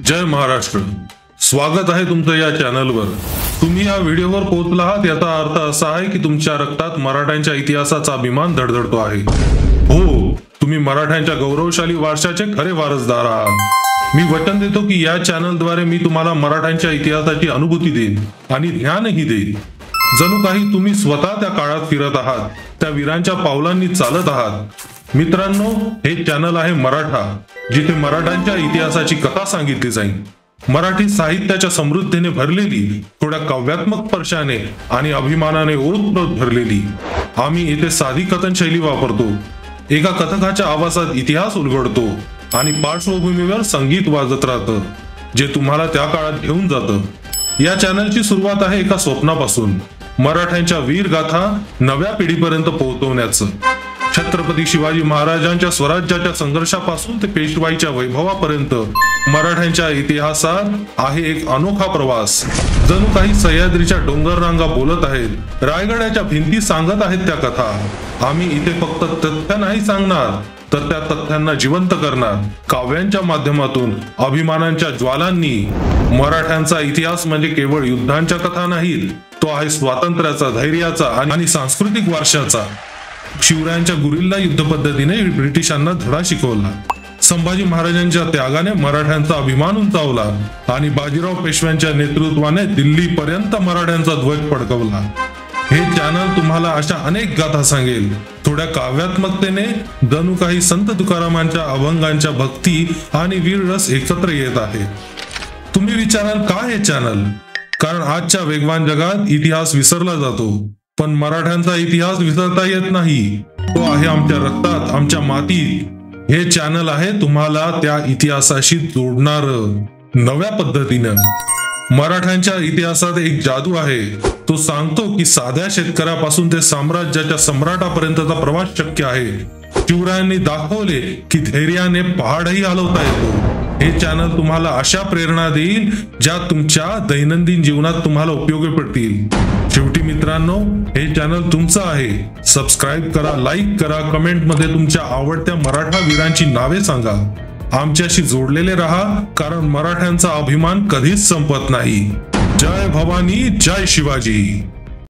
जय महाराष्ट्र। स्वागत आहे तुमचं या चॅनलवर। तुम्ही या व्हिडिओवर पोहोचला आहात याचा अर्थ असा आहे की तुमच्या रक्तात मराठ्यांच्या इतिहासाचा अभिमान धडधडतो आहे। हो, तुम्ही मराठ्यांच्या गौरवशाली वारशाचे खरे वारसदार आहात। मी वचन देतो की या चॅनलद्वारे मी तुम्हाला मराठ्यांच्या इतिहासाची अनुभूती देईन आणि ज्ञानही देईन। जणू काही तुम्ही स्वतः त्या काळात फिरत आहात, त्या वीरांच्या पावलांनी चालत आहात। मित्रांनो, हे चॅनल आहे मराठा, जिथे मराठ्यांच्या इतिहासाची कथा सांगितली जाईल। मराठी साहित्याच्या समृद्धीने भरलेली, थोड्या काव्यात्मक स्पर्शाने आणि अभिमानाने ओतप्रोत भरलेली। आम्ही इथे साधी कथन शैली वापरतो, एका कथकाच्या आवाजात इतिहास उलगडतो आणि पार्श्वभूमीवर संगीत वाजत राहतं, जे तुम्हाला त्या काळात घेऊन जातं। या चॅनलची सुरुवात आहे एका स्वप्नापासून, मराठ्यांच्या वीर गाथा नव्या पिढीपर्यंत पोहोचवण्याचं। छत्रपती शिवाजी महाराजांच्या स्वराज्याच्या संघर्षापासून ते पेशवाईच्या वैभवापर्यंत मराठ्यांच्या इतिहासात आहे एक अनोखा प्रवास। जणू काही सह्याद्रीच्या डोंगर रांगा बोलत आहेत, रायगडाच्या भिंती सांगत आहेत त्या कथा। आम्ही इथे फक्त तथ्य नाही सांगणार, तर त्या तथ्यांना जिवंत करणार। काव्यांच्या माध्यमातून अभिमानांच्या ज्वालांनी मराठ्यांचा इतिहास म्हणजे केवळ युद्धांच्या कथा नाहीत, तो आहे स्वातंत्र्याचा, धैर्याचा आणि सांस्कृतिक वारशाचा। शिवरायांच्या गुरिल्ला युद्ध पद्धतीने ब्रिटिशांना धडा शिकवला, संभाजी महाराजांच्या त्यागाने मराठ्यांचा अभिमान उंचावला आणि बाजीराव पेशव्यांच्या नेतृत्वाने दिल्लीपर्यंत मराठ्यांचा ध्वज फडकवला। हे चॅनल तुम्हाला अशा अनेक गाथा सांगेल, थोड्या काव्यात्मकतेने, जणू काही संत तुकारामांच्या अभंगांच्या भक्ती आणि वीर रस एकत्र येत आहे। तुम्ही विचाराल का हे चॅनल? कारण आजच्या वेगवान जगात इतिहास विसरला जातो, पण मराठ्यांचा इतिहास विसरता येत नाही। तो आहे आमच्या रक्तात, आमच्या मातीत। हे चॅनल आहे तुम्हाला त्या इतिहासाशी जोडणार नव्या पद्धतीनं। मराठ्यांच्या इतिहासात एक जादू आहे, तो सांगतो की साध्या शेतकऱ्यापासून ते साम्राज्याच्या सम्राटापर्यंतचा प्रवास शक्य आहे। शिवरायांनी दाखवले की धैर्याने पहाडही हलवता येतो। हे चॅनल तुम्हाला अशा प्रेरणा देईल ज्या तुमच्या दैनंदिन जीवनात तुम्हाला उपयोगी पडतील। शेवटी मित्रांनो, हे चॅनल तुमचं आहे। सबस्क्राईब करा, लाईक करा, कमेंट मध्ये तुमच्या आवडत्या मराठा वीरांची नावे सांगा। आमच्याशी जोडलेले राहा, कारण मराठ्यांचा अभिमान कधीच संपत नाही। जय भवानी, जय शिवाजी।